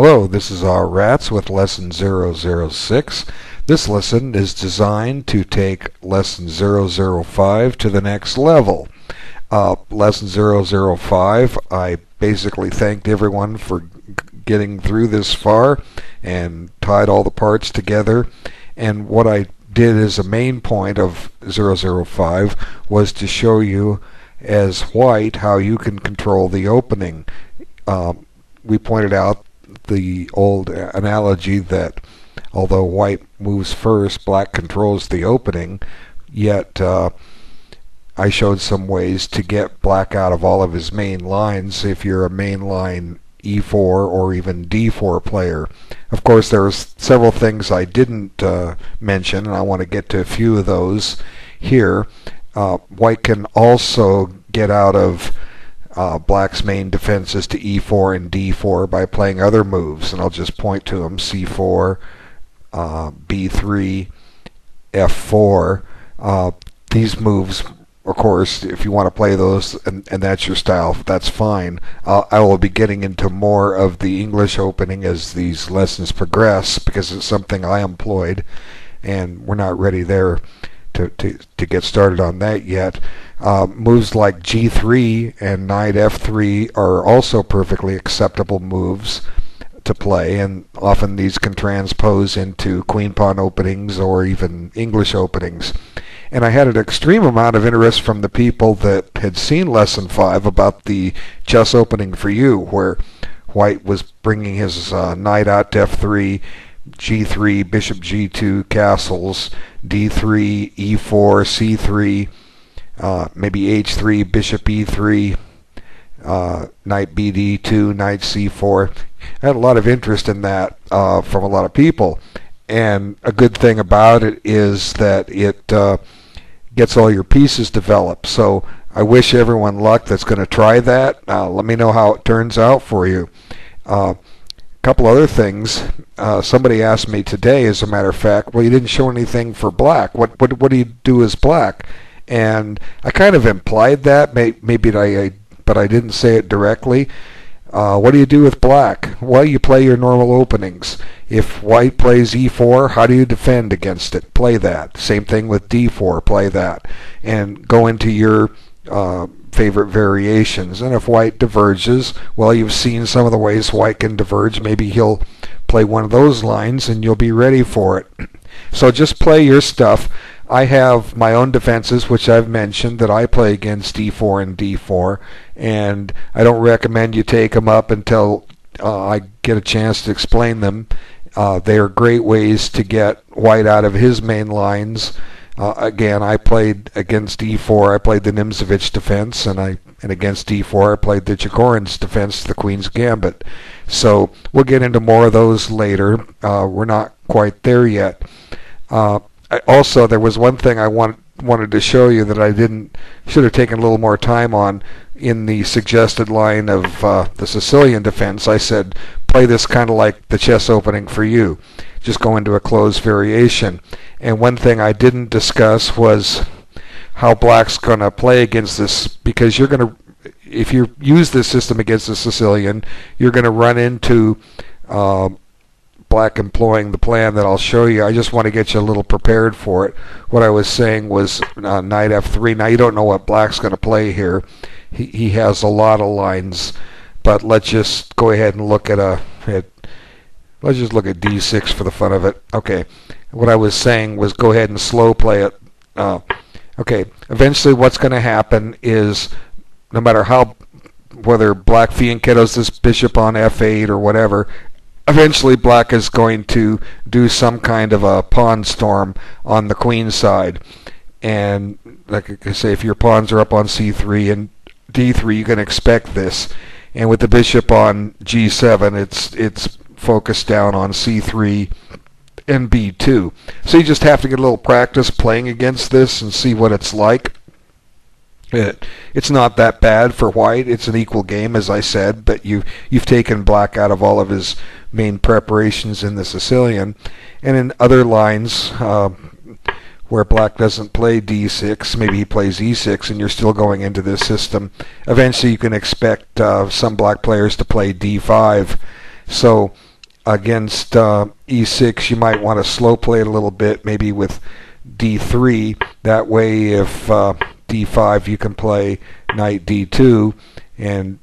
Hello, this is Rats with Lesson006. This lesson is designed to take Lesson005 to the next level. Lesson005, I basically thanked everyone for getting through this far and tied all the parts together. And what I did as a main point of 005 was to show you as white how you can control the opening. We pointed out the old analogy that although white moves first, black controls the opening, yet I showed some ways to get black out of all of his main lines if you're a mainline E4 or even D4 player. Of course, there's several things I didn't mention, and I want to get to a few of those here. White can also get out of black's main defenses to E4 and D4 by playing other moves, and I'll just point to them: C4, B3, F4. These moves, of course, if you want to play those and that's your style, that's fine. I will be getting into more of the English opening as these lessons progress, because it's something I employed, and we're not ready there to get started on that yet. Moves like G3 and Knight F3 are also perfectly acceptable moves to play, and often these can transpose into queen pawn openings or even English openings. And I had an extreme amount of interest from the people that had seen Lesson 5 about the chess opening for you, where white was bringing his knight out to F3, G3, bishop G2, castles, D3, E4, C3, maybe H3, bishop E3, knight BD2, knight C4. I had a lot of interest in that from a lot of people. And a good thing about it is that it gets all your pieces developed. So I wish everyone luck that's going to try that. Let me know how it turns out for you. Couple other things. Somebody asked me today, as a matter of fact, well, you didn't show anything for black. What do you do as black? And I kind of implied that, but I didn't say it directly. What do you do with black? Well, you play your normal openings. If white plays E4, how do you defend against it? Play that. Same thing with D4, play that. And go into your favorite variations. And if white diverges, well, you've seen some of the ways white can diverge. Maybe he'll play one of those lines and you'll be ready for it. So just play your stuff. I have my own defenses, which I've mentioned, that I play against D4 and D4, and I don't recommend you take them up until I get a chance to explain them. They are great ways to get white out of his main lines. Again, I played against D4, I played the Nimzovich defense, and against D4 I played the Qh4's defense, the Queen's Gambit. So we'll get into more of those later. We're not quite there yet. Also, there was one thing I wanted to show you that I should have taken a little more time on. In the suggested line of the Sicilian defense, I said, play this kind of like the chess opening for you. Just go into a closed variation. And one thing I didn't discuss was how black's going to play against this, because if you use this system against the Sicilian, you're going to run into black employing the plan that I'll show you. I just want to get you a little prepared for it. What I was saying was knight F3. Now you don't know what black's going to play here. He has a lot of lines, but let's just go ahead and look at let's just look at D6 for the fun of it. Okay, what I was saying was go ahead and slow play it. Okay, eventually what's going to happen is, no matter whether black fianchettos this bishop on F8 or whatever, eventually black is going to do some kind of a pawn storm on the queen side. And like I say, if your pawns are up on C3 and D3, you can expect this. And with the bishop on G7, it's focused down on C3 and B2. So you just have to get a little practice playing against this and see what it's like. It's not that bad for white. It's an equal game, as I said, but you've taken black out of all of his main preparations in the Sicilian. And in other lines, where black doesn't play D6, maybe he plays E6, and you're still going into this system. Eventually you can expect some black players to play D5. So against e6, you might want to slow play it a little bit, maybe with d3. That way, if d5, you can play knight d2 and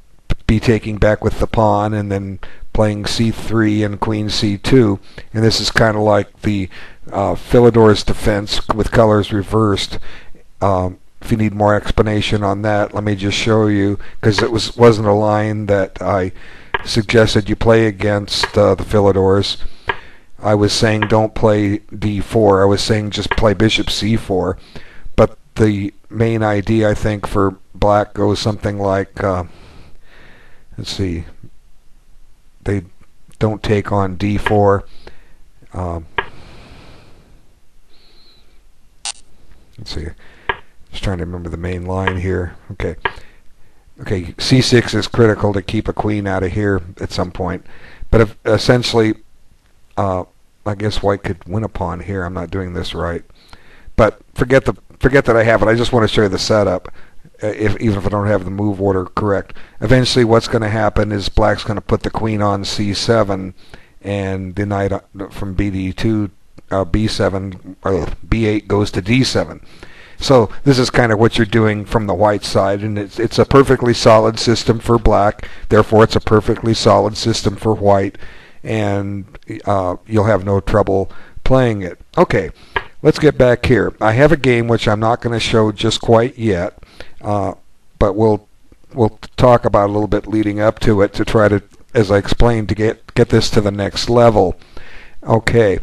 be taking back with the pawn, and then playing c3 and queen c2. And this is kind of like the Philidor's defense with colors reversed. If you need more explanation on that, let me just show you, because it wasn't a line that I suggested you play against the Philidors. I was saying don't play d4. I was saying just play bishop c4. But the main idea, I think, for black goes something like, let's see, they don't take on d4. Let's see, just trying to remember the main line here. Okay, c6 is critical to keep a queen out of here at some point. But if, essentially, I guess white could win a pawn here. I'm not doing this right. But forget that I have it. I just want to show you the setup, even if I don't have the move order correct. Eventually what's going to happen is black's going to put the queen on c7, and the knight from bd2, b7, or b8 goes to d7. So this is kind of what you're doing from the white side, and it's a perfectly solid system for black. Therefore, it's a perfectly solid system for white, and you'll have no trouble playing it. Okay, let's get back here. I have a game which I'm not going to show just quite yet, but we'll talk about a little bit leading up to it to try to, as I explained, to get this to the next level. Okay.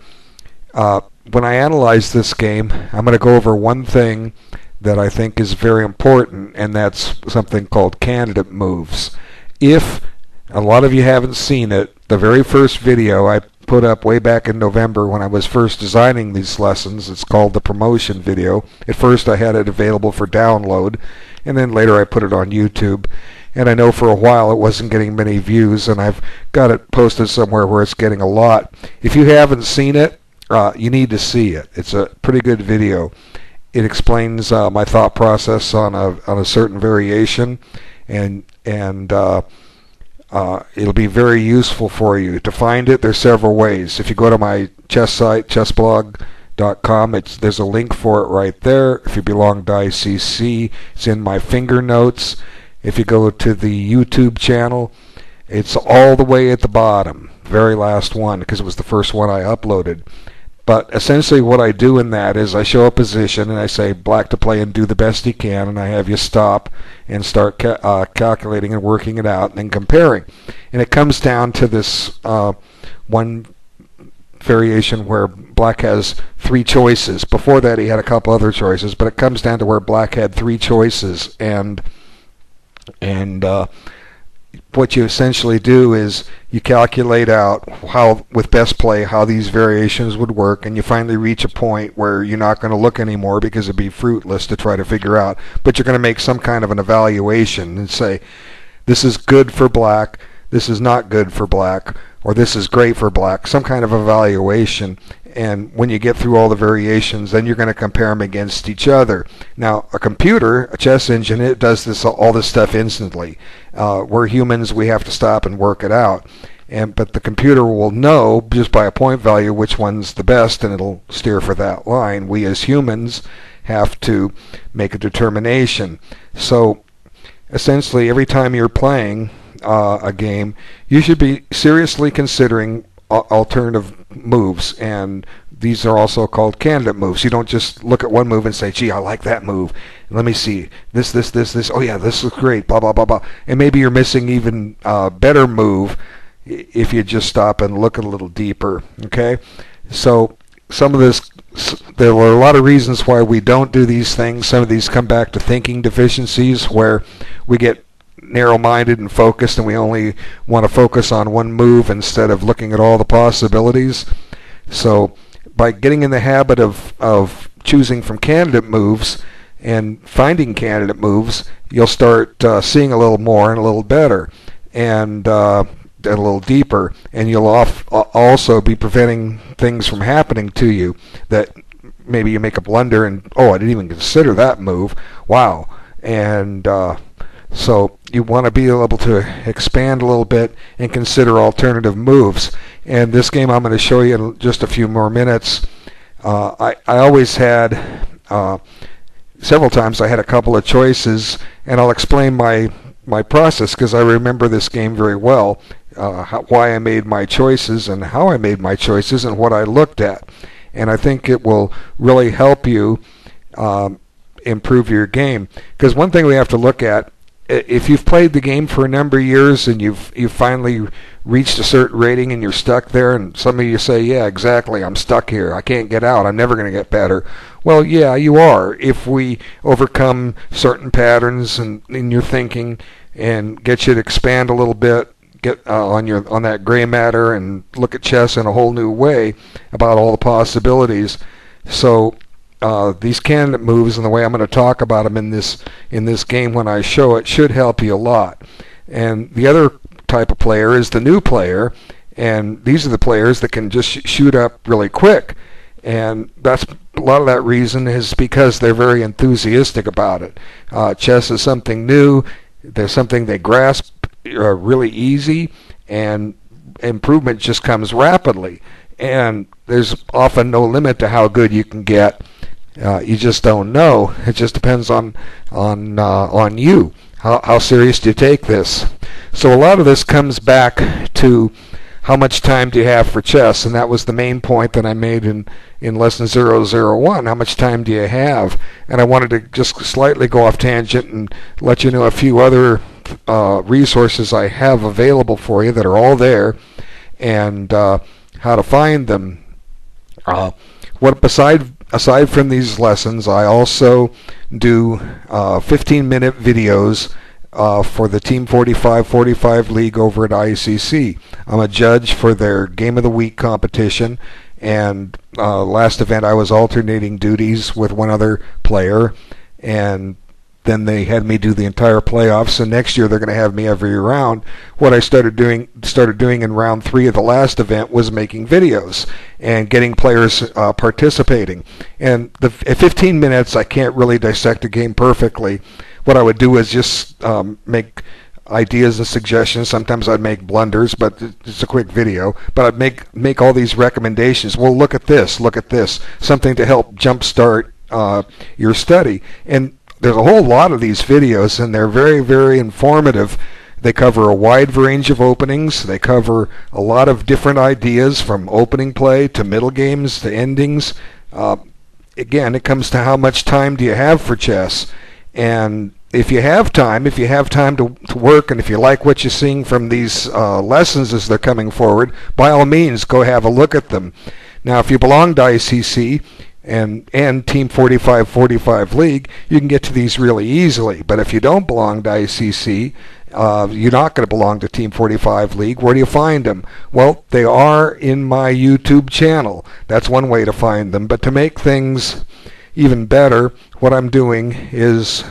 When I analyze this game, I'm going to go over one thing that I think is very important, and that's something called candidate moves. If a lot of you haven't seen it, the very first video I put up way back in November when I was first designing these lessons, it's called the promotion video. At first I had it available for download, and then later I put it on YouTube. And I know for a while it wasn't getting many views, and I've got it posted somewhere where it's getting a lot. If you haven't seen it, you need to see it. It's a pretty good video. It explains my thought process on a certain variation, and it'll be very useful for you. To find it, there's several ways. If you go to my chess site, chessblog.com, there's a link for it right there. If you belong to ICC, it's in my finger notes. If you go to the YouTube channel, it's all the way at the bottom, very last one, because it was the first one I uploaded. But essentially what I do in that is I show a position and I say black to play and do the best he can, and I have you stop and start calculating and working it out and then comparing. And it comes down to this one variation where black has three choices. Before that he had a couple other choices, but it comes down to where black had three choices, and what you essentially do is you calculate out how, with best play, how these variations would work, and you finally reach a point where you're not going to look anymore because it'd be fruitless to try to figure out, but you're going to make some kind of an evaluation and say, this is good for black, this is not good for black, or this is great for black, some kind of evaluation. And when you get through all the variations, then you're going to compare them against each other. Now, a computer, a chess engine, it does all this stuff instantly. We're humans, we have to stop and work it out. But the computer will know just by a point value which one's the best, and it'll steer for that line. We as humans have to make a determination. So essentially, every time you're playing a game, you should be seriously considering alternative moves, and these are also called candidate moves. You don't just look at one move and say, gee, I like that move, let me see this, oh yeah, this looks great, blah blah blah blah, and maybe you're missing even a better move if you just stop and look a little deeper. Okay, so some of this, there were a lot of reasons why we don't do these things. Some of these come back to thinking deficiencies, where we get narrow-minded and focused, and we only want to focus on one move instead of looking at all the possibilities. So by getting in the habit of choosing from candidate moves and finding candidate moves, you'll start seeing a little more and a little better, and a little deeper, and you'll also be preventing things from happening to you that maybe you make a blunder and, oh, I didn't even consider that move, wow. And so you want to be able to expand a little bit and consider alternative moves. And this game I'm going to show you in just a few more minutes. I always had, several times I had a couple of choices, and I'll explain my process because I remember this game very well, why I made my choices and how I made my choices and what I looked at. And I think it will really help you improve your game. Because one thing we have to look at, if you've played the game for a number of years and you've finally reached a certain rating and you're stuck there, and some of you say, yeah, exactly, I'm stuck here, I can't get out, I'm never going to get better. Well, yeah, you are, if we overcome certain patterns in your thinking and get you to expand a little bit, get on that gray matter and look at chess in a whole new way about all the possibilities. So these candidate moves and the way I'm going to talk about them in this game when I show it should help you a lot. And the other type of player is the new player, and these are the players that can just shoot up really quick. And that's a lot of that reason is because they're very enthusiastic about it. Chess is something new. There's something they grasp really easy, and improvement just comes rapidly. And there's often no limit to how good you can get. You just don't know. It just depends on you. How serious do you take this? So a lot of this comes back to how much time do you have for chess, and that was the main point that I made in lesson 001. How much time do you have? And I wanted to just slightly go off tangent and let you know a few other resources I have available for you that are all there, and how to find them. Aside from these lessons, I also do 15-minute videos for the Team 45 League over at ICC. I'm a judge for their Game of the Week competition, and last event I was alternating duties with one other player, and then they had me do the entire playoffs. So next year they're going to have me every round. What I started doing in round 3 of the last event was making videos and getting players participating. And at 15 minutes, I can't really dissect a game perfectly. What I would do is just make ideas and suggestions. Sometimes I'd make blunders, but it's a quick video. But I'd make all these recommendations. Well, look at this, something to help jumpstart your study. And there's a whole lot of these videos, and they're very, very informative. They cover a wide range of openings. They cover a lot of different ideas, from opening play to middle games to endings. Again, it comes to how much time do you have for chess. And if you have time to work, and if you like what you're seeing from these lessons as they're coming forward, by all means, go have a look at them. Now, if you belong to ICC, and Team 45 League, you can get to these really easily. But if you don't belong to ICC, you're not going to belong to Team 45 League. Where do you find them? Well, they are in my YouTube channel. That's one way to find them. But to make things even better, what I'm doing is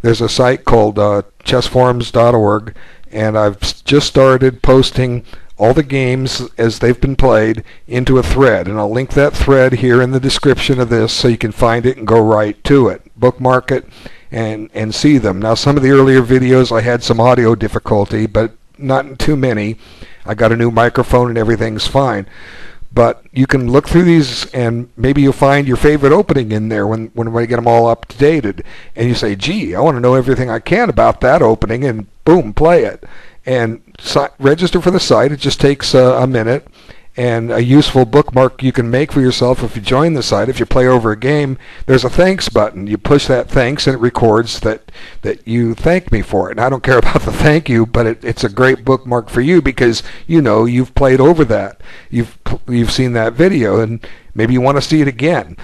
there's a site called chessforums.org, and I've just started posting all the games as they've been played into a thread, and I'll link that thread here in the description of this so you can find it and go right to it. Bookmark it and see them. Now, some of the earlier videos I had some audio difficulty, but not too many. I got a new microphone and everything's fine. But you can look through these, and maybe you'll find your favorite opening in there when we get them all up to dated, and you say, gee, I want to know everything I can about that opening, and boom, play it. And register for the site. It just takes a minute, and a useful bookmark you can make for yourself if you join the site. If you play over a game, there's a thanks button. You push that thanks, and it records that you thank me for it. And I don't care about the thank you, but it's a great bookmark for you because you know you've played over that. You've seen that video, and maybe you want to see it again.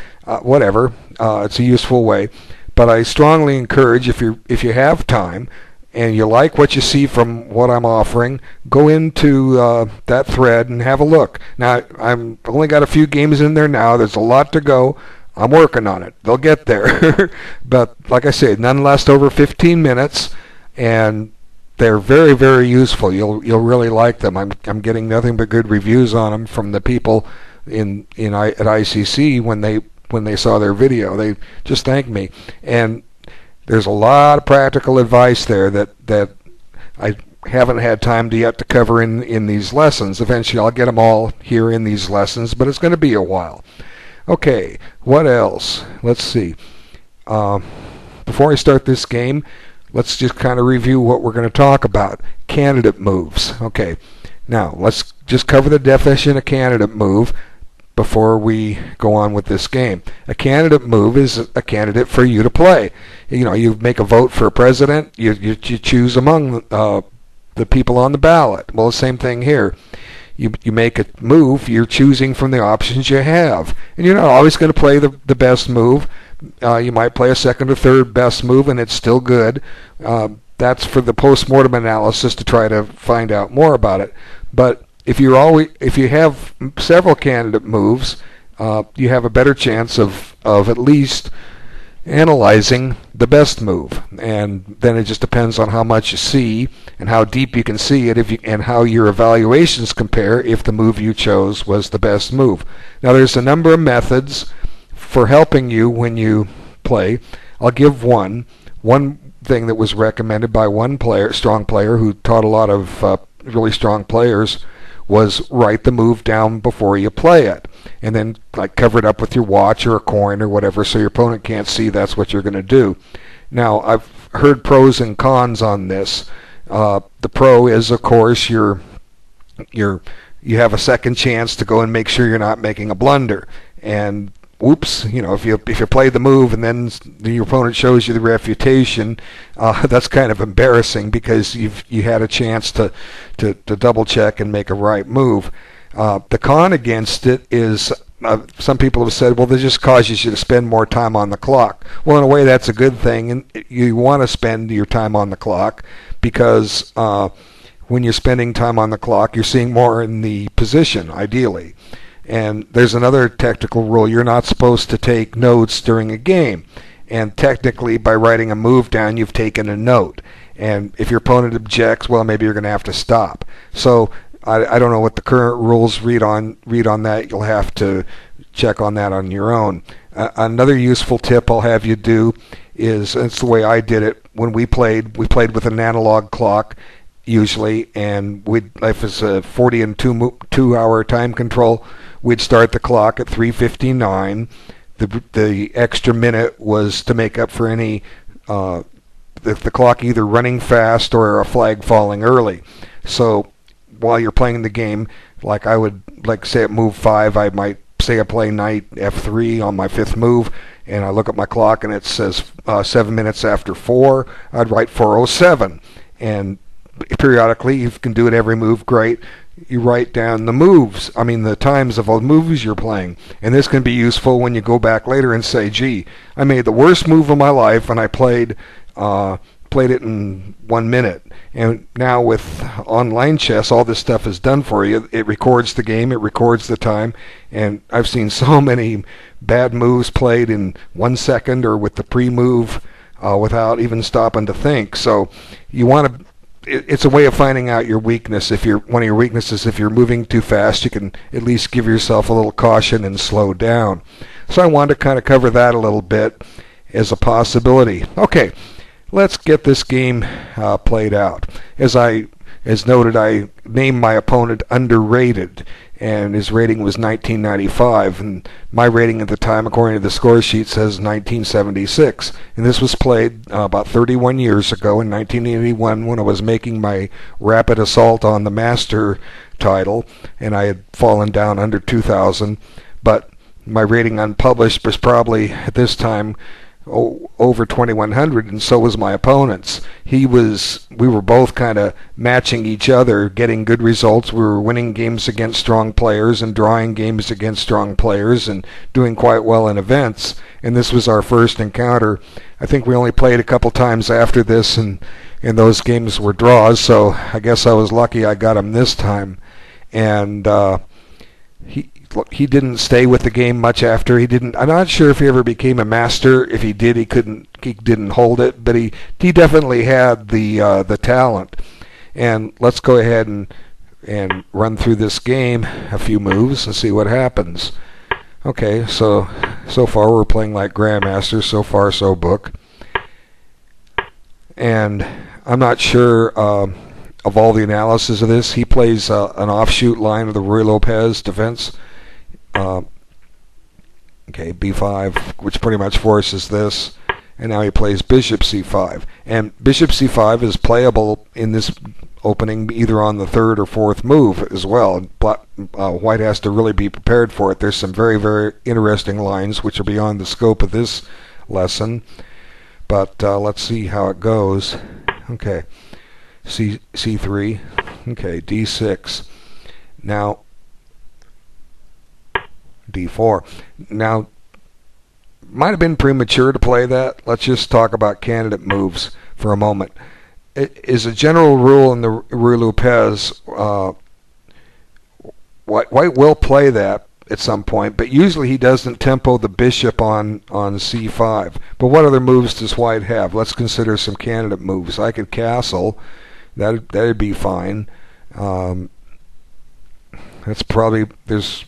Whatever. It's a useful way. But I strongly encourage, if you have time, and you like what you see from what I'm offering, go into that thread and have a look. Now, I've only got a few games in there now. There's a lot to go. I'm working on it. They'll get there. But like I said, none last over 15 minutes, and they're very, very useful. You'll really like them. I'm getting nothing but good reviews on them from the people at ICC when they saw their video. They just thanked me. And there's a lot of practical advice there that haven't had time to yet to cover in these lessons. Eventually I'll get them all here in these lessons, but it's going to be a while. Okay, what else? Let's see. Before I start this game, let's just kind of review what we're going to talk about. Candidate moves. Okay, now let's just cover the definition of candidate move before we go on with this game. A candidate move is a candidate for you to play. You know, you make a vote for a president, you choose among the people on the ballot. Well, the same thing here. You make a move, you're choosing from the options you have. And you're not always going to play the best move. You might play a second or third best move and it's still good. That's for the post-mortem analysis to try to find out more about it. But if you have several candidate moves, you have a better chance of at least analyzing the best move. And then it just depends on how much you see and how deep you can see it, and how your evaluations compare if the move you chose was the best move. Now there's a number of methods for helping you when you play. I'll give one thing that was recommended by one strong player who taught a lot of really strong players, was write the move down before you play it, and then like cover it up with your watch or a coin or whatever, so your opponent can't see that's what you're going to do. Now I've heard pros and cons on this. The pro is, of course, you have a second chance to go and make sure you're not making a blunder. And whoops, you know, if you play the move and then your opponent shows you the refutation, that's kind of embarrassing because you had a chance to double check and make a right move. The con against it is some people have said, well, this just causes you to spend more time on the clock. Well, in a way, that's a good thing, and you want to spend your time on the clock because when you're spending time on the clock, you're seeing more in the position, ideally. And there's another technical rule. You're not supposed to take notes during a game. And technically, by writing a move down, you've taken a note. And if your opponent objects, well, maybe you're going to have to stop. So I don't know what the current rules read on that. You'll have to check on that on your own. Another useful tip I'll have you do is, it's the way I did it when we played with an analog clock usually, and if it's a 40 and 2 hour time control, we'd start the clock at 3:59. The extra minute was to make up for any the clock either running fast or a flag falling early. So while you're playing the game, like I would say at move 5, I might say I play knight F3 on my 5th move, and I look at my clock and it says 7 minutes after 4. I'd write 4:07, and periodically, you can do it every move, great. You write down the times of all the moves you're playing. And this can be useful when you go back later and say, gee, I made the worst move of my life and I played it in 1 minute. And now with online chess, all this stuff is done for you. It records the game, it records the time, and I've seen so many bad moves played in 1 second or with the pre-move without even stopping to think. So you want to it's a way of finding out your weakness. One of your weaknesses, if you're moving too fast, you can at least give yourself a little caution and slow down. So I wanted to kind of cover that a little bit as a possibility. Okay, let's get this game played out. As noted, I named my opponent Underrated, and his rating was 1995, and my rating at the time, according to the score sheet, says 1976. And this was played about 31 years ago in 1981 when I was making my rapid assault on the master title, and I had fallen down under 2,000, but my rating unpublished was probably at this time over 2,100, and so was my opponent's. We were both kind of matching each other, getting good results. We were winning games against strong players and drawing games against strong players and doing quite well in events. And this was our first encounter. I think we only played a couple times after this, and those games were draws, so I guess I was lucky I got him this time. And he didn't stay with the game much after. I'm not sure if he ever became a master. If he did, he didn't hold it, but he definitely had the talent. And let's go ahead and run through this game a few moves and see what happens. Okay, so far we're playing like grandmasters. So far, so book. And I'm not sure. of all the analysis of this. He plays an offshoot line of the Ruy Lopez defense. Okay, b5, which pretty much forces this. And now he plays bishop c5. And bishop c5 is playable in this opening either on the third or fourth move as well. White has to really be prepared for it. There's some very, very interesting lines which are beyond the scope of this lesson. But let's see how it goes. Okay, c3. Okay, d6. Now, d4. Now, might have been premature to play that. Let's just talk about candidate moves for a moment. It is a general rule in the Ruy Lopez. White will play that at some point, but usually he doesn't tempo the bishop on c5. But what other moves does White have? Let's consider some candidate moves. I could castle. That'd be fine. That's probably there's.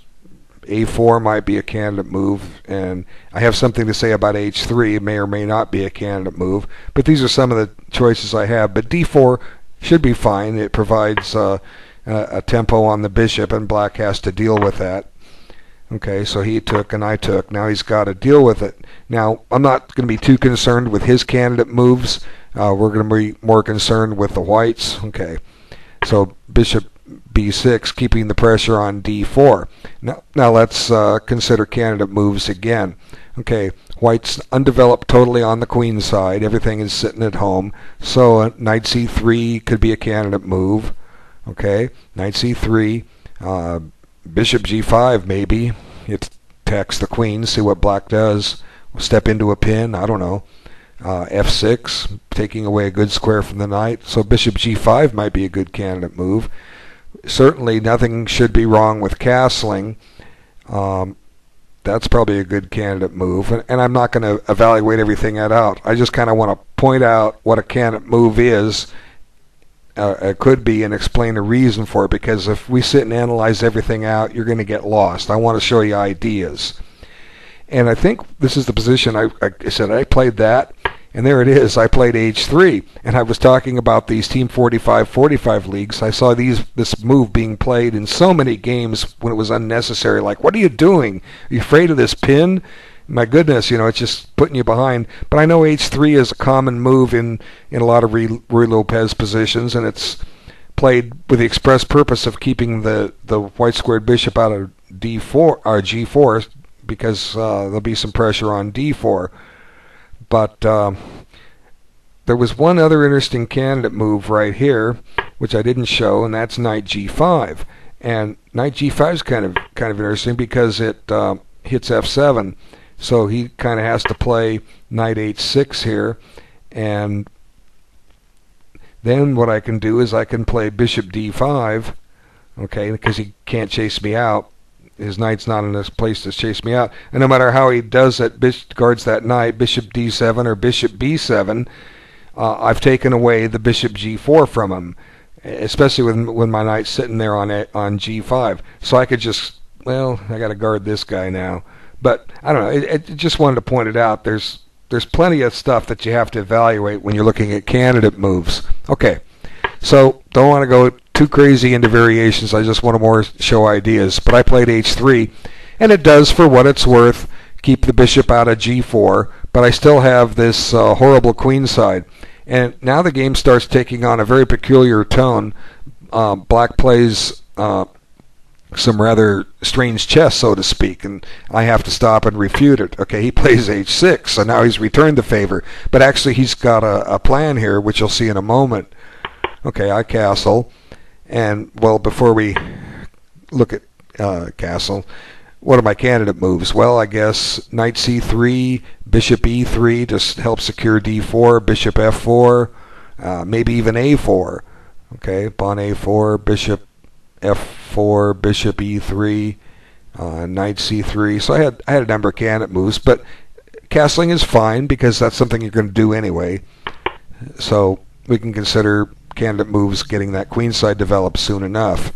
A4 might be a candidate move, and I have something to say about H3. It may or may not be a candidate move, but these are some of the choices I have. But D4 should be fine. It provides a tempo on the bishop, and black has to deal with that. Okay, so he took and I took. Now he's got to deal with it. Now, I'm not going to be too concerned with his candidate moves. We're going to be more concerned with the whites. Okay, so bishop b6, keeping the pressure on d4. Now let's consider candidate moves again. Okay, white's undeveloped totally on the queen side. Everything is sitting at home. So knight c3 could be a candidate move. Okay, knight c3, bishop g5 maybe. It attacks the queen, see what black does. Step into a pin, I don't know. f6, taking away a good square from the knight. So bishop g5 might be a good candidate move. Certainly nothing should be wrong with castling. That's probably a good candidate move. And I'm not going to evaluate everything out. I just kind of want to point out what a candidate move is, it could be, and explain a reason for it. Because if we sit and analyze everything out, you're going to get lost. I want to show you ideas. And I think this is the position I said I played that. And there it is. I played H3, and I was talking about these Team 45 leagues. I saw this move being played in so many games when it was unnecessary. Like, what are you doing? Are you afraid of this pin? My goodness, it's just putting you behind. But I know H3 is a common move in a lot of Ruy Lopez positions, and it's played with the express purpose of keeping the white squared bishop out of D4 or G4, because there'll be some pressure on D4. But there was one other interesting candidate move right here, which I didn't show, and that's knight g5. And knight g5 is kind of interesting because it hits f7. So he kind of has to play knight h6 here, and then what I can do is I can play bishop d5, okay, because he can't chase me out. His knight's not in this place to chase me out. And no matter how he does that, guards that knight, bishop d7 or bishop b7, I've taken away the bishop g4 from him, especially when my knight's sitting there on g5. So I could just, I got to guard this guy now. But I don't know. I just wanted to point it out. There's plenty of stuff that you have to evaluate when you're looking at candidate moves. Okay, so don't want to go too crazy into variations. I just want to more show ideas. But I played h3, and it does, for what it's worth, keep the bishop out of g4. But I still have this horrible queen side. And now the game starts taking on a very peculiar tone. Black plays some rather strange chess, so to speak, and I have to stop and refute it. Okay, he plays h6, so now he's returned the favor. But actually he's got a plan here, which you'll see in a moment. Okay, I castle. And, well, before we look at castle, what are my candidate moves? Well, I guess knight c3, bishop e3 just helps secure d4, bishop f4, maybe even a4. Okay, pawn a4, bishop f4, bishop e3, knight c3. So I had a number of candidate moves, but castling is fine because that's something you're going to do anyway. So we can consider candidate moves getting that queen side developed soon enough.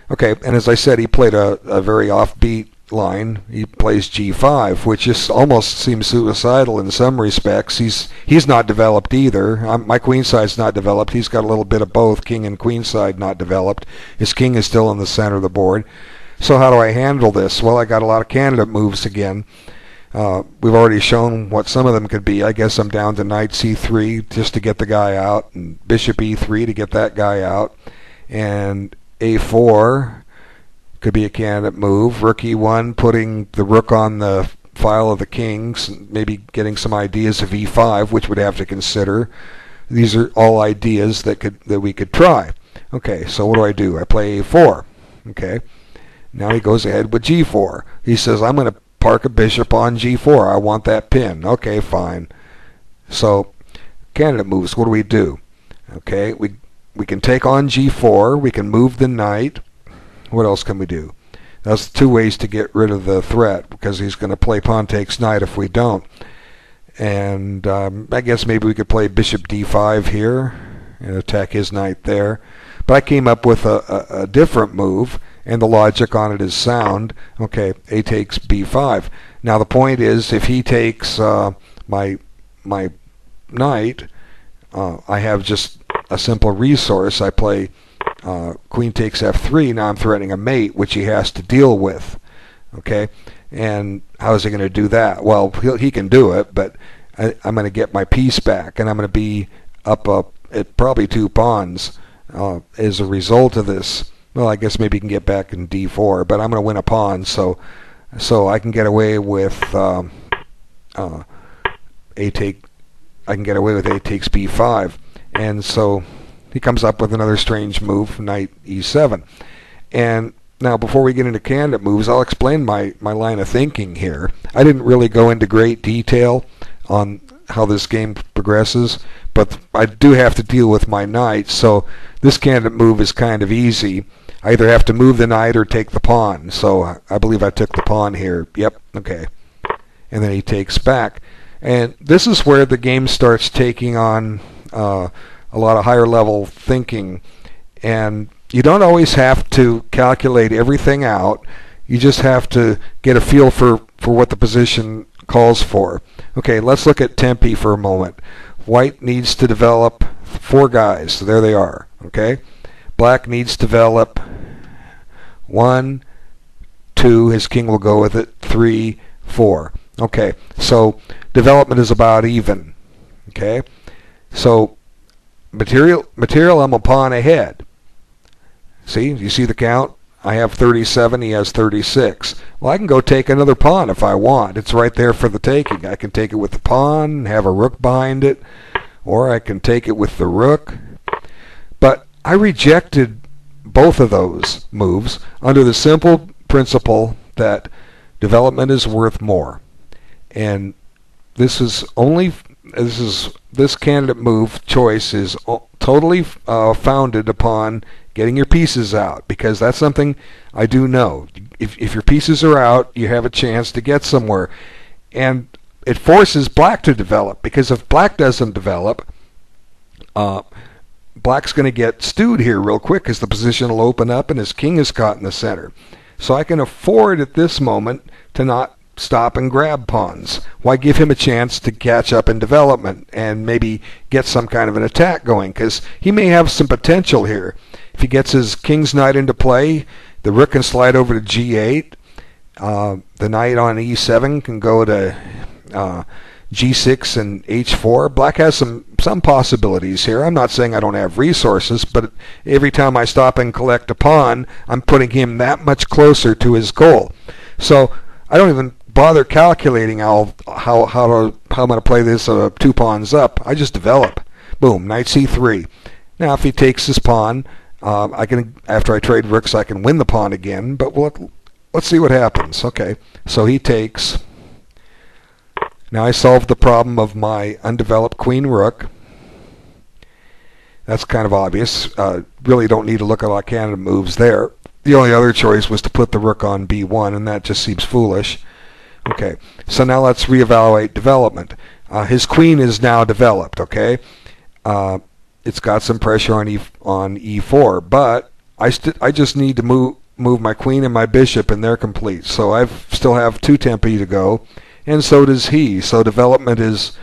Okay, and as I said, he played a very offbeat line, he plays g5, which just almost seems suicidal in some respects. He's not developed either. My queen side's not developed. He's got a little bit of both, king and queen side not developed. His king is still in the center of the board. So how do I handle this? Well, I got a lot of candidate moves again. We've already shown what some of them could be. I guess I'm down to knight c3 just to get the guy out, and bishop e3 to get that guy out, and a4 could be a candidate move. Rook e1, putting the rook on the file of the kings, maybe getting some ideas of e5, which would have to consider. These are all ideas that we could try. Okay, so what do? I play a4. Okay, now he goes ahead with g4. He says, I'm going to park a bishop on g4. I want that pin. Okay, fine. So candidate moves, what do? Okay, we can take on g4. We can move the knight. What else can we do? That's two ways to get rid of the threat, because he's going to play pawn takes knight if we don't. And I guess maybe we could play bishop d5 here and attack his knight there. But I came up with a different move, and the logic on it is sound. Okay, a takes b5. Now the point is, if he takes my knight, I have just a simple resource. I play queen takes f3. Now I'm threatening a mate, which he has to deal with. Okay, and how is he going to do that? Well, he can do it, but I'm going to get my piece back, and I'm going to be up at probably 2 pawns as a result of this. Well, I guess maybe he can get back in d4, but I'm going to win a pawn, so I can get away with I can get away with a takes b5, and so he comes up with another strange move, knight e7. And now, before we get into candidate moves, I'll explain my line of thinking here. I didn't really go into great detail on how this game progresses, but I do have to deal with my knight, so this candidate move is kind of easy. I either have to move the knight or take the pawn, so I believe I took the pawn here. Yep, okay. And then he takes back. And this is where the game starts taking on a lot of higher level thinking, and you don't always have to calculate everything out. You just have to get a feel for what the position calls for. Okay, let's look at tempi for a moment. White needs to develop 4 guys. So there they are. Okay, black needs to develop 1, 2. His king will go with it. 3, 4. Okay, so development is about even. Okay, so material, I'm a pawn ahead. See, you see the count? I have 37, he has 36. Well, I can go take another pawn if I want. It's right there for the taking. I can take it with the pawn, have a rook behind it, or I can take it with the rook. But I rejected both of those moves under the simple principle that development is worth more. And this candidate move choice is totally founded upon getting your pieces out, because that's something I do know. If your pieces are out, you have a chance to get somewhere. And it forces black to develop, because if black doesn't develop, black's going to get stewed here real quick, because the position will open up and his king is caught in the center. So I can afford at this moment to not stop and grab pawns. Why give him a chance to catch up in development and maybe get some kind of an attack going, because he may have some potential here. If he gets his king's knight into play, the rook can slide over to g8. The knight on e7 can go to g6 and h4. Black has some possibilities here. I'm not saying I don't have resources, but every time I stop and collect a pawn, I'm putting him that much closer to his goal. So I don't even bother calculating how I'm going to play this 2 pawns up. I just develop. Boom, knight c3. Now if he takes this pawn, I can, after I trade rooks, I can win the pawn again, but let's see what happens. Okay, so he takes. Now I solved the problem of my undeveloped queen rook. That's kind of obvious. Really don't need to look at a lot of candidate moves there. The only other choice was to put the rook on b1, and that just seems foolish. Okay, so now let's reevaluate development. His queen is now developed. Okay, it's got some pressure on e4, but I just need to move my queen and my bishop, and they're complete. So I still have 2 tempi to go, and so does he. So development is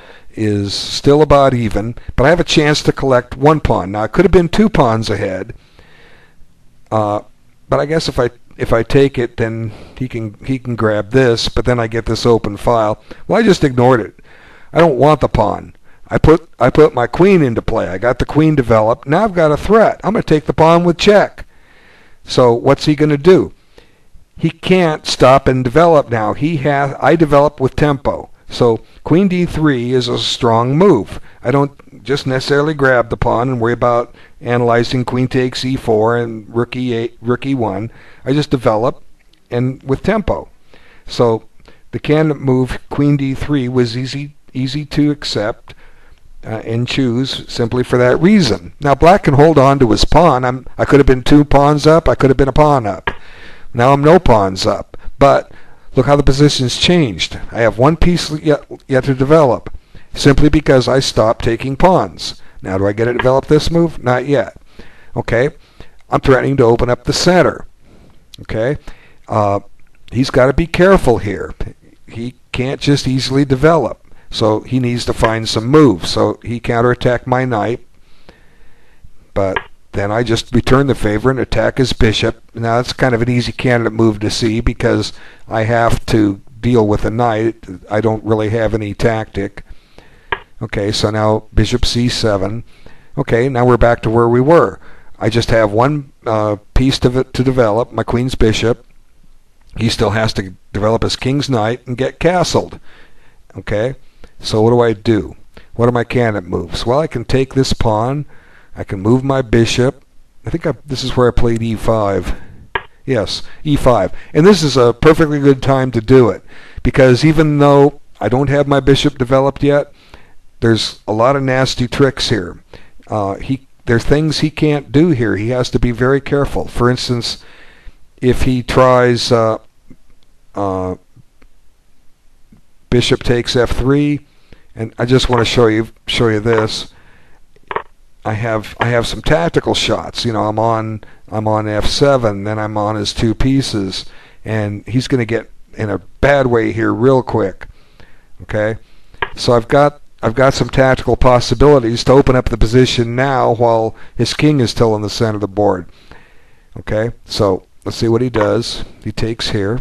still about even, but I have a chance to collect 1 pawn. Now, I could have been 2 pawns ahead, but I guess if I take it, then he can grab this, but then I get this open file. Well, I just ignored it. I don't want the pawn. I put my queen into play. I got the queen developed. Now I've got a threat. I'm going to take the pawn with check. So what's he going to do? He can't stop and develop now. I develop with tempo. So queen d3 is a strong move. I don't just necessarily grab the pawn and worry about analyzing queen takes e4 and rook e1. I just develop and with tempo. So the candidate move queen d3 was easy to accept and choose simply for that reason. Now black can hold on to his pawn. I could have been 2 pawns up. I could have been a pawn up. Now I'm no pawns up. But look how the position's changed. I have 1 piece yet to develop, simply because I stopped taking pawns. Now do I get to develop this move? Not yet. Okay, I'm threatening to open up the center. Okay, he's got to be careful here. He can't just easily develop. So he needs to find some moves. So he counterattacked my knight, but then I just return the favor and attack his bishop. Now that's kind of an easy candidate move to see because I have to deal with a knight. I don't really have any tactic. Okay, so now bishop c7. Okay, now we're back to where we were. I just have 1 piece to develop, my queen's bishop. He still has to develop his king's knight and get castled. Okay, so what do? What are my candidate moves? Well, I can take this pawn. I can move my bishop. I think this is where I played e5. Yes, e5. And this is a perfectly good time to do it because even though I don't have my bishop developed yet, there's a lot of nasty tricks here. There's things he can't do here. He has to be very careful. For instance, if he tries bishop takes f3, and I just want to show you this. I have some tactical shots. You know, I'm on f7, then I'm on his 2 pieces, and he's going to get in a bad way here real quick. Okay, so I've got some tactical possibilities to open up the position now while his king is still in the center of the board. Okay, so let's see what he does. He takes here.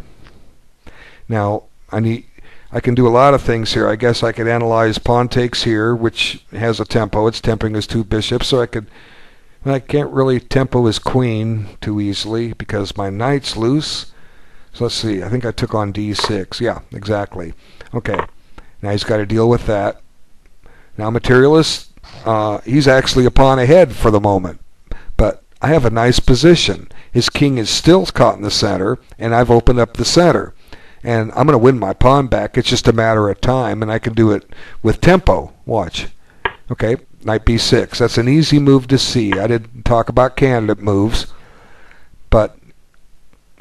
Now I can do a lot of things here. I guess I could analyze pawn takes here, which has a tempo. It's temping his 2 bishops, so I can't really tempo his queen too easily because my knight's loose. So let's see. I think I took on d6. Yeah, exactly. Okay. Now he's got to deal with that. Now materialist, he's actually a pawn ahead for the moment, but I have a nice position. His king is still caught in the center, and I've opened up the center. And I'm going to win my pawn back. It's just a matter of time, and I can do it with tempo. Watch. Okay, knight b6. That's an easy move to see. I didn't talk about candidate moves, but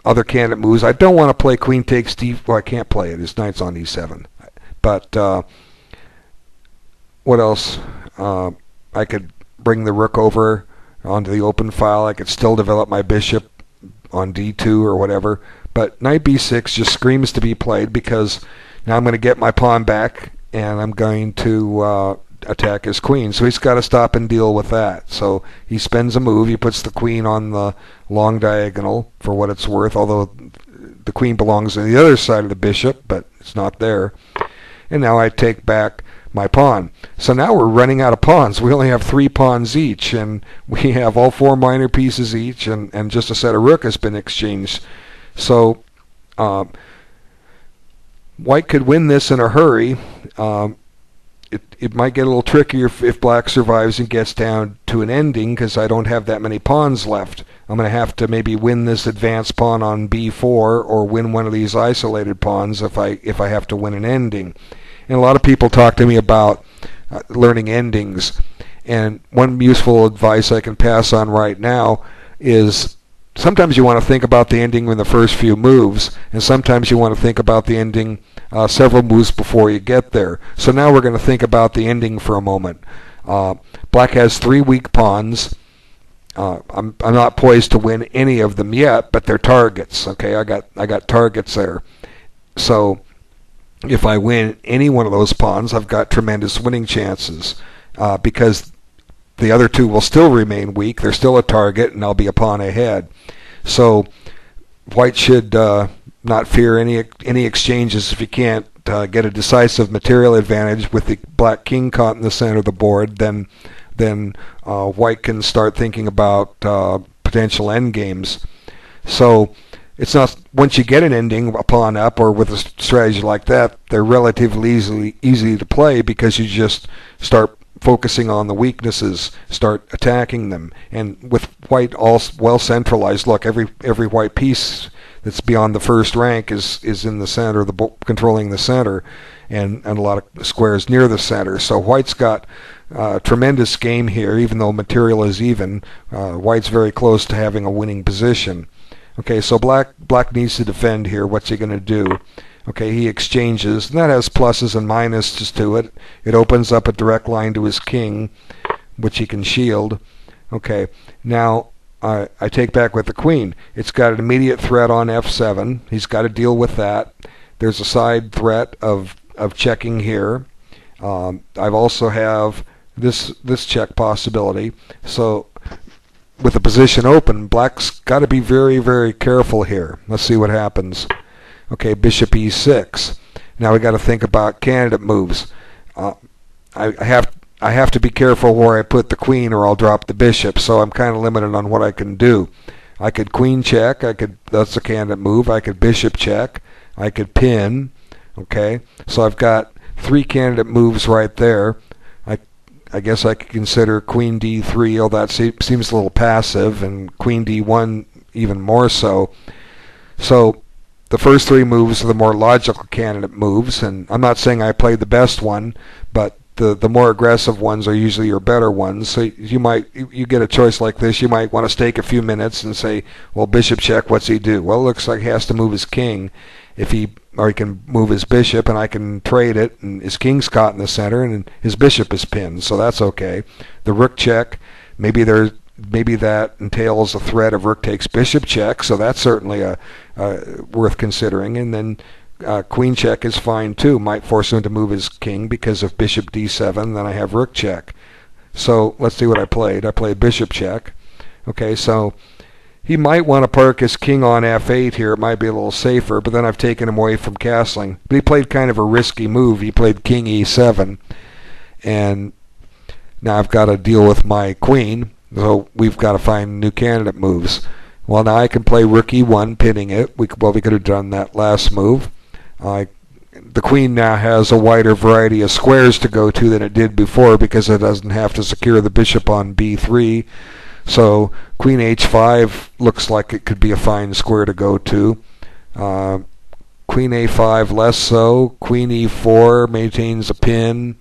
other candidate moves. I don't want to play queen takes d. Well, I can't play it. His knight's on e7. But what else? I could bring the rook over onto the open file. I could still develop my bishop on d2 or whatever. But knight b6 just screams to be played because now I'm going to get my pawn back and I'm going to attack his queen. So he's got to stop and deal with that. So he spends a move. He puts the queen on the long diagonal for what it's worth, although the queen belongs on the other side of the bishop, but it's not there. And now I take back my pawn. So now we're running out of pawns. We only have 3 pawns each, and we have all 4 minor pieces each, and just a set of rook has been exchanged. So white could win this in a hurry. It might get a little trickier if black survives and gets down to an ending because I don't have that many pawns left. I'm going to have to maybe win this advanced pawn on b4 or win one of these isolated pawns if I have to win an ending. And a lot of people talk to me about learning endings. And one useful advice I can pass on right now is sometimes you want to think about the ending in the first few moves, and sometimes you want to think about the ending several moves before you get there. So now we're going to think about the ending for a moment. Black has 3 weak pawns. I'm not poised to win any of them yet, but they're targets. Okay, I got targets there. So if I win any one of those pawns, I've got tremendous winning chances because the other two will still remain weak. They're still a target, and I'll be a pawn ahead. So white should not fear any exchanges if you can't get a decisive material advantage with the black king caught in the center of the board. Then white can start thinking about potential endgames. So it's not, once you get an ending, a pawn up, or with a strategy like that, they're relatively easy to play because you just start focusing on the weaknesses, start attacking them. And with white all well centralized, look, every white piece that's beyond the first rank is in the center, controlling the center, and a lot of squares near the center. So white's got tremendous game here, even though material is even. White's very close to having a winning position. Okay, so black needs to defend here. What's he going to do? Okay, he exchanges, and that has pluses and minuses to it. It opens up a direct line to his king, which he can shield. Okay, now I take back with the queen. It's got an immediate threat on f7. He's got to deal with that. There's a side threat of checking here. I also have this check possibility. So with the position open, black's got to be very, very careful here. Let's see what happens. Okay, bishop e6. Now we got to think about candidate moves. I have to be careful where I put the queen, or I'll drop the bishop. So I'm kind of limited on what I can do. I could queen check. That's a candidate move. I could bishop check. I could pin. Okay, so I've got 3 candidate moves right there. I guess I could consider queen d3, although that seems a little passive, and queen d1 even more so. So the first 3 moves are the more logical candidate moves, and I'm not saying I played the best one, but the more aggressive ones are usually your better ones. So you get a choice like this, you might want to stake a few minutes and say, well, bishop check, what's he do? Well, it looks like he has to move his king. Or he can move his bishop, and I can trade it, and his king's caught in the center, and his bishop is pinned, so that's okay. The rook check, maybe that entails a threat of rook takes bishop check, so that's certainly worth considering. And then queen check is fine too. Might force him to move his king because of bishop d7. Then I have rook check. So let's see what I played. I played bishop check. Okay, so he might want to park his king on f8 here. It might be a little safer, but then I've taken him away from castling. But he played kind of a risky move. He played king e7, and now I've got to deal with my queen. So we've got to find new candidate moves. Well, now I can play rook e1, pinning it. We could have done that last move. The queen now has a wider variety of squares to go to than it did before because it doesn't have to secure the bishop on b3. So queen h5 looks like it could be a fine square to go to. Queen a5 less so. Queen e4 maintains a pin.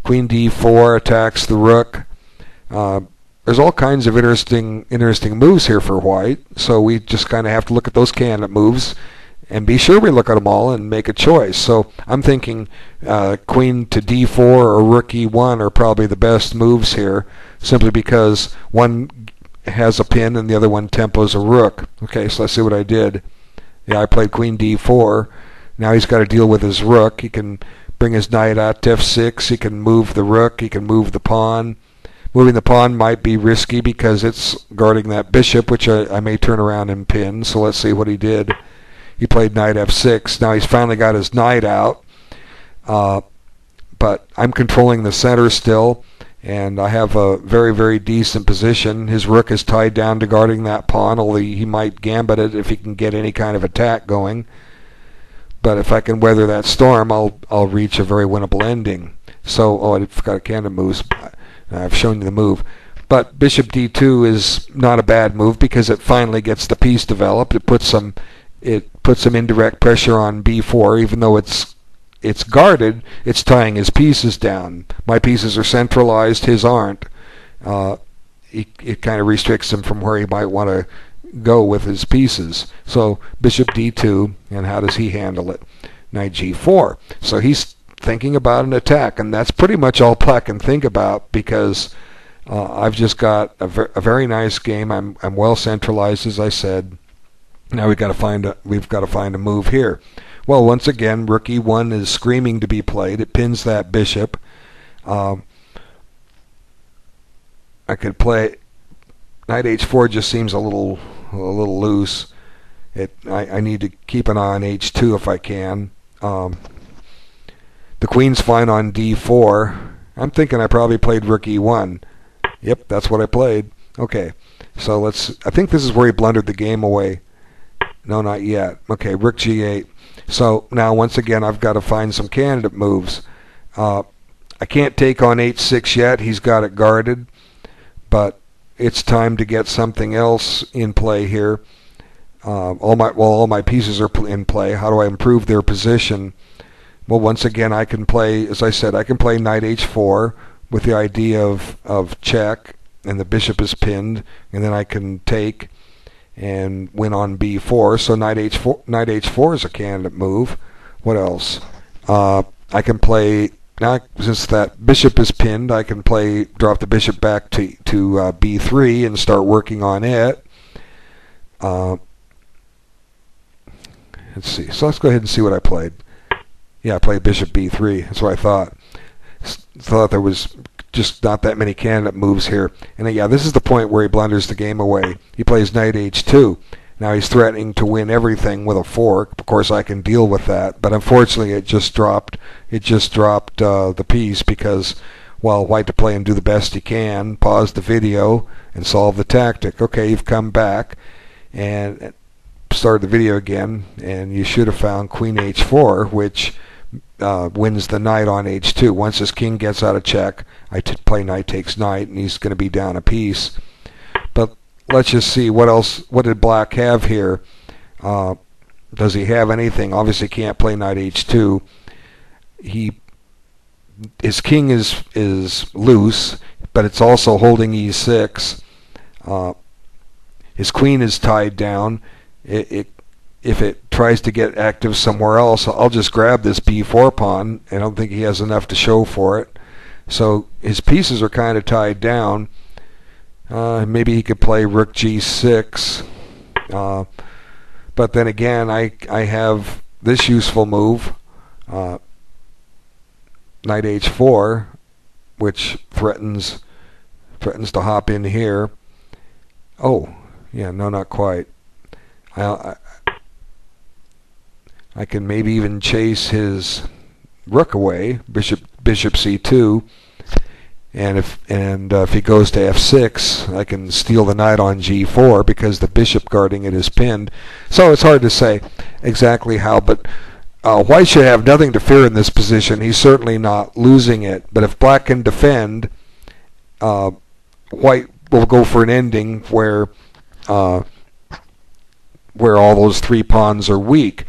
Queen d4 attacks the rook. There's all kinds of interesting moves here for white. So we just kind of have to look at those candidate moves and be sure we look at them all and make a choice. So I'm thinking queen to d4 or rook e1 are probably the best moves here, simply because one has a pin and the other one tempos a rook. Okay, so let's see what I did. Yeah, I played queen d4. Now he's got to deal with his rook. He can bring his knight out to f6. He can move the rook. He can move the pawn. Moving the pawn might be risky because it's guarding that bishop, which I may turn around and pin. So let's see what he did. He played knight f6. Now he's finally got his knight out. But I'm controlling the center still, and I have a very, very decent position. His rook is tied down to guarding that pawn, although he might gambit it if he can get any kind of attack going. But if I can weather that storm, I'll reach a very winnable ending. So, I forgot a candidate moves. I've shown you the move. But bishop d2 is not a bad move because it finally gets the piece developed. It puts some indirect pressure on b4, even though it's guarded. It's tying his pieces down. My pieces are centralized. His aren't. It kind of restricts him from where he might want to go with his pieces. So bishop d2, and how does he handle it? Knight g4. So he's thinking about an attack, and that's pretty much all black can think about because I've just got a very nice game. I'm well centralized, as I said. Now we've got to find a move here. Well, once again, Rook E1 is screaming to be played. It pins that bishop. I could play Knight H4. Just seems a little loose. I need to keep an eye on H2 if I can. The queen's fine on D4. I'm thinking I probably played Rook E1. Yep, that's what I played. Okay, so I think this is where he blundered the game away. No, not yet. Okay, Rook G8. So now once again I've got to find some candidate moves. I can't take on H6 yet. He's got it guarded, but it's time to get something else in play here. All my pieces are in play. How do I improve their position? Well, once again I can play, as I said, I can play Knight H4 with the idea of check, and the bishop is pinned, and then I can take and win on B4. So Knight H4 is a candidate move. What else? I can play, now since that bishop is pinned, I can drop the bishop back to B3 and start working on it. Let's see. So let's go ahead and see what I played. Yeah, I played bishop B3. That's what I thought. Thought there was just not that many candidate moves here. And yeah, this is the point where he blunders the game away. He plays Knight H2. Now he's threatening to win everything with a fork. Of course, I can deal with that, but unfortunately, it just dropped the piece because, well, White to play and do the best he can. Pause the video and solve the tactic. Okay, you've come back and started the video again, and you should have found Queen H4, which wins the knight on H2. Once his king gets out of check, I play knight takes knight, and he's going to be down a piece. But let's just see what else. What did Black have here? Does he have anything? Obviously, can't play knight H2. His king is loose, but it's also holding E6. His queen is tied down. If it tries to get active somewhere else, I'll just grab this B4 pawn. I don't think he has enough to show for it. So his pieces are kind of tied down. Maybe he could play Rook G6. But then again, I have this useful move, Knight H4, which threatens to hop in here. Oh, yeah, no, not quite. I can maybe even chase his rook away, bishop C2, and if he goes to F6, I can steal the knight on G4 because the bishop guarding it is pinned. So it's hard to say exactly how, but White should have nothing to fear in this position. He's certainly not losing it, but if Black can defend, White will go for an ending where all those three pawns are weak.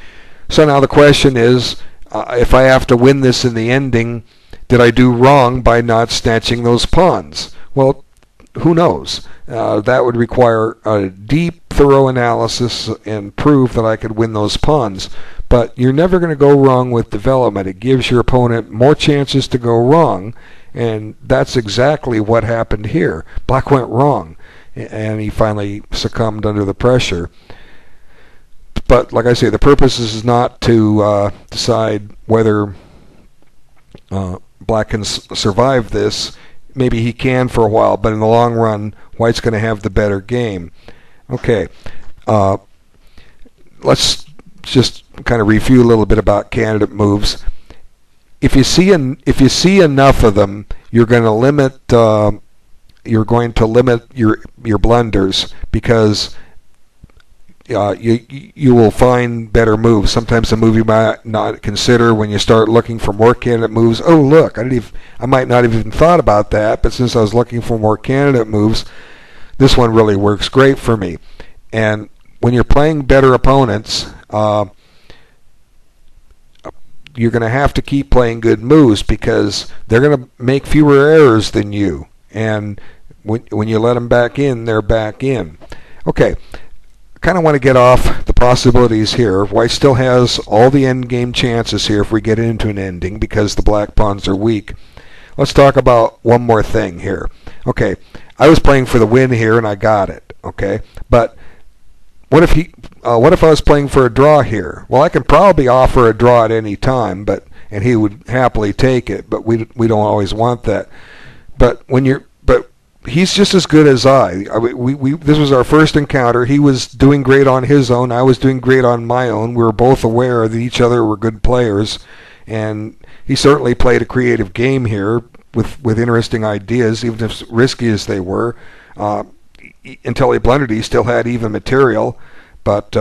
So now the question is, if I have to win this in the ending, did I do wrong by not snatching those pawns? Well, who knows? That would require a deep, thorough analysis and proof that I could win those pawns. But you're never going to go wrong with development. It gives your opponent more chances to go wrong, and that's exactly what happened here. Black went wrong, and he finally succumbed under the pressure. But like I say, the purpose is not to decide whether Black can survive this. Maybe he can for a while, but in the long run, White's going to have the better game. Okay, let's just kind of review a little bit about candidate moves. If you see enough of them, you're going to limit your blunders, because you will find better moves. Sometimes a move you might not consider when you start looking for more candidate moves. Oh, look, I might not have even thought about that, but since I was looking for more candidate moves, this one really works great for me. And when you're playing better opponents, you're going to have to keep playing good moves because they're going to make fewer errors than you. And when you let them back in, they're back in. Okay. I kind of want to get off the possibilities here. White still has all the endgame chances here if we get into an ending because the black pawns are weak. Let's talk about one more thing here. Okay, I was playing for the win here and I got it. Okay, but what if I was playing for a draw here? Well, I can probably offer a draw at any time, and he would happily take it. But we don't always want that. But he's just as good as I. This was our first encounter. He was doing great on his own. I was doing great on my own. We were both aware that each other were good players, and he certainly played a creative game here with interesting ideas, even if risky as they were. Until he blundered, he still had even material. But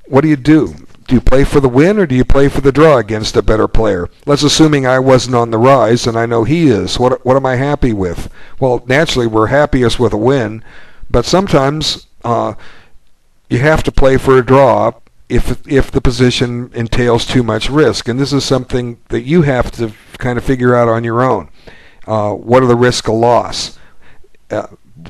what do? Do you play for the win or do you play for the draw against a better player? Let's assuming I wasn't on the rise and I know he is. What am I happy with? Well, naturally we're happiest with a win, but sometimes you have to play for a draw if the position entails too much risk. And this is something that you have to kind of figure out on your own. What are the risks of loss?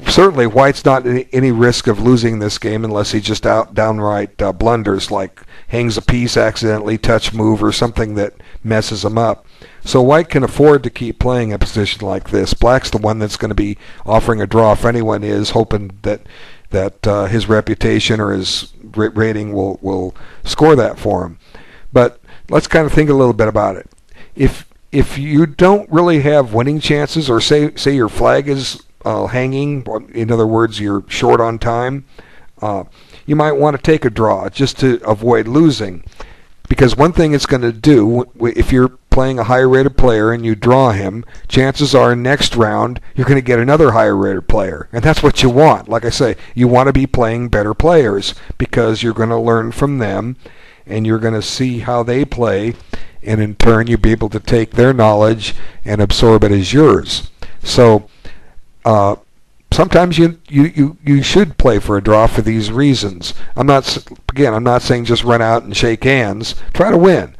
Certainly, White's not any risk of losing this game unless he just downright blunders, like hangs a piece accidentally, touch move, or something that messes him up. So White can afford to keep playing a position like this. Black's the one that's going to be offering a draw if anyone is, hoping that his reputation or his rating will score that for him. But let's kind of think a little bit about it. If you don't really have winning chances, or say your flag is hanging, in other words, you're short on time, you might want to take a draw just to avoid losing. Because one thing it's going to do, if you're playing a higher rated player and you draw him, chances are next round you're going to get another higher rated player. And that's what you want. Like I say, you want to be playing better players because you're going to learn from them and you're going to see how they play, and in turn you'll be able to take their knowledge and absorb it as yours. So sometimes you should play for a draw for these reasons. I'm not saying just run out and shake hands. Try to win,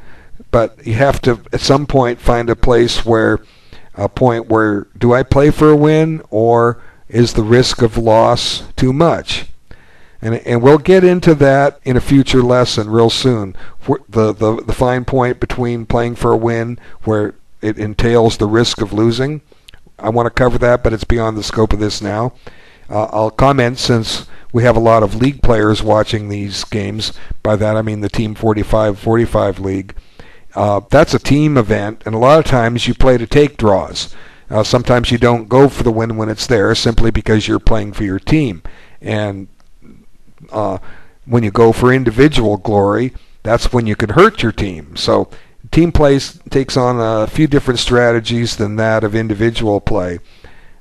but you have to at some point find a point where do I play for a win, or is the risk of loss too much? And we'll get into that in a future lesson real soon. The fine point between playing for a win where it entails the risk of losing. I want to cover that, but it's beyond the scope of this now. I'll comment, since we have a lot of league players watching these games. By that I mean the Team 45 League. That's a team event, and a lot of times you play to take draws. Sometimes you don't go for the win when it's there, simply because you're playing for your team. And when you go for individual glory, that's when you can hurt your team. So team play takes on a few different strategies than that of individual play.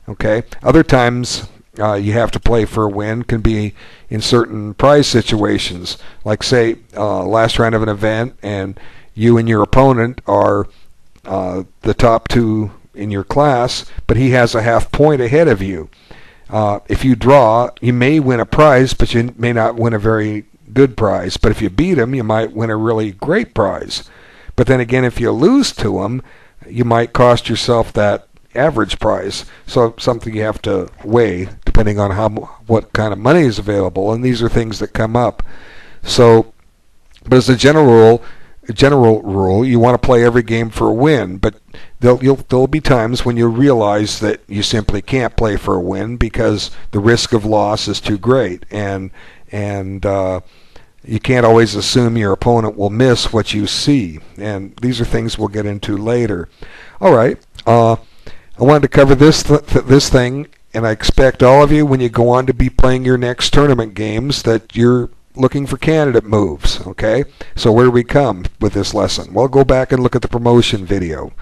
Okay. Other times you have to play for a win. Can be in certain prize situations, like say last round of an event, and you and your opponent are the top two in your class, but he has a half point ahead of you. If you draw, you may win a prize, but you may not win a very good prize. But if you beat him, you might win a really great prize. But then again, if you lose to him, you might cost yourself that average prize. So something you have to weigh depending on what kind of money is available. And these are things that come up. So, but as a general rule, you want to play every game for a win. But there'll be times when you realize that you simply can't play for a win because the risk of loss is too great, and you can't always assume your opponent will miss what you see. And these are things we'll get into later. All right, I wanted to cover this thing, and I expect all of you, when you go on to be playing your next tournament games, that you're looking for candidate moves. Okay, so where do we come with this lesson? Well, go back and look at the promotion video.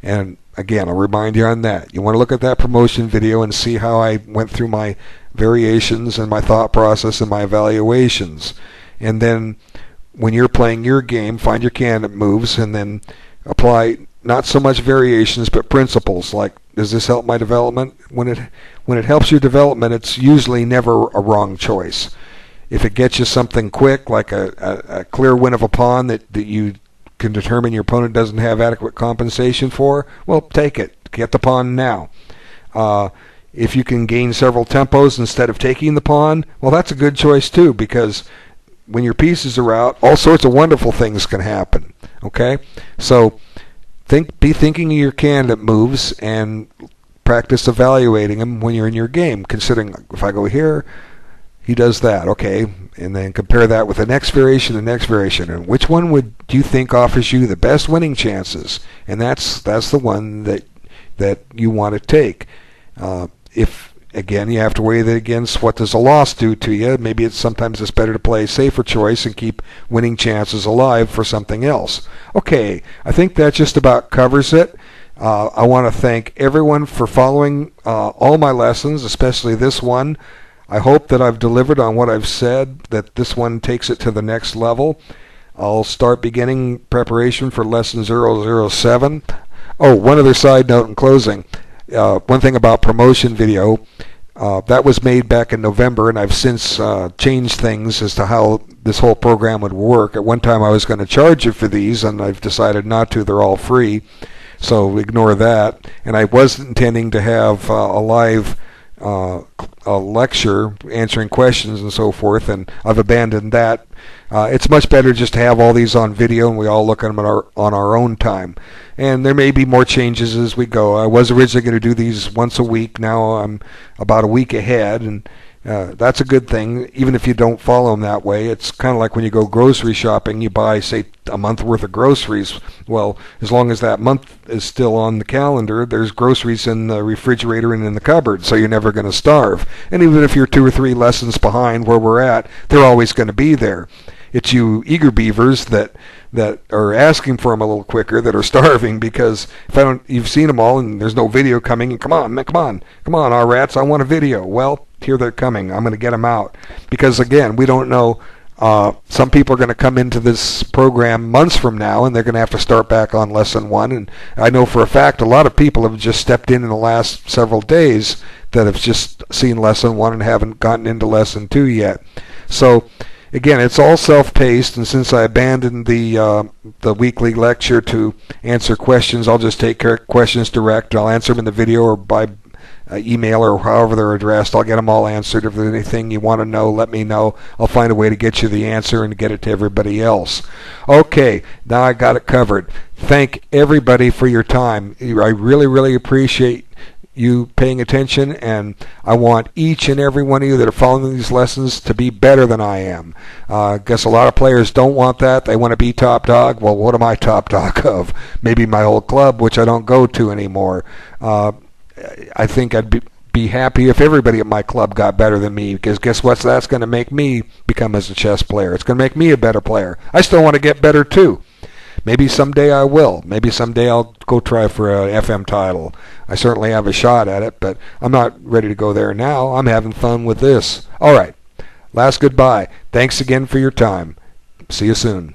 And again, I'll remind you on that. You want to look at that promotion video and see how I went through my variations and my thought process and my evaluations. And then when you're playing your game, find your candidate moves and then apply not so much variations but principles, like, does this help my development? When it helps your development, it's usually never a wrong choice. If it gets you something quick, like a clear win of a pawn that you can determine your opponent doesn't have adequate compensation for, well, take it. Get the pawn now. If you can gain several tempos instead of taking the pawn, well, that's a good choice too, because when your pieces are out, all sorts of wonderful things can happen. Okay? So be thinking of your candidate moves and practice evaluating him when you're in your game, considering if I go here, he does that, okay, and then compare that with the next variation, and which one do you think offers you the best winning chances? And that's the one that you want to take. If again, you have to weigh that against what does a loss do to you. Maybe sometimes it's better to play a safer choice and keep winning chances alive for something else. Okay, I think that just about covers it. I want to thank everyone for following all my lessons, especially this one. I hope that I've delivered on what I've said, that this one takes it to the next level. I'll start beginning preparation for Lesson 007. Oh, one other side note in closing. One thing about promotion video, that was made back in November, and I've since changed things as to how this whole program would work. At one time I was going to charge you for these, and I've decided not to. They're all free, so ignore that. And I was intending to have a live a lecture answering questions and so forth, and I've abandoned that. It's much better just to have all these on video and we all look at them on our own time. And there may be more changes as we go. I was originally going to do these once a week. Now I'm about a week ahead, and that's a good thing, even if you don't follow them that way. It's kind of like when you go grocery shopping, you buy, say, a month worth of groceries. Well, as long as that month is still on the calendar, there's groceries in the refrigerator and in the cupboard, so you're never going to starve. And even if you're 2 or 3 lessons behind where we're at, they're always going to be there. It's you eager beavers that are asking for them a little quicker that are starving, because you've seen them all and there's no video coming, and come on, our rats, I want a video. Well, here they're coming. I'm going to get them out, because again, we don't know. Some people are going to come into this program months from now, and they're going to have to start back on Lesson 1. And I know for a fact a lot of people have just stepped in the last several days that have just seen Lesson 1 and haven't gotten into Lesson 2 yet. So again, it's all self-paced, and since I abandoned the weekly lecture to answer questions, I'll just take questions direct. I'll answer them in the video or by email or however they're addressed. I'll get them all answered. If there's anything you want to know, let me know. I'll find a way to get you the answer and get it to everybody else. Okay, now I got it covered. Thank everybody for your time. I really, really appreciate you paying attention, and I want each and every one of you that are following these lessons to be better than I am. I guess a lot of players don't want that. They want to be top dog. Well, what am I top dog of? Maybe my whole club, which I don't go to anymore. I think I'd be happy if everybody at my club got better than me, because guess what? That's going to make me become as a chess player. It's going to make me a better player. I still want to get better too. Maybe someday I will. Maybe someday I'll go try for an FM title. I certainly have a shot at it, but I'm not ready to go there now. I'm having fun with this. All right. Last goodbye. Thanks again for your time. See you soon.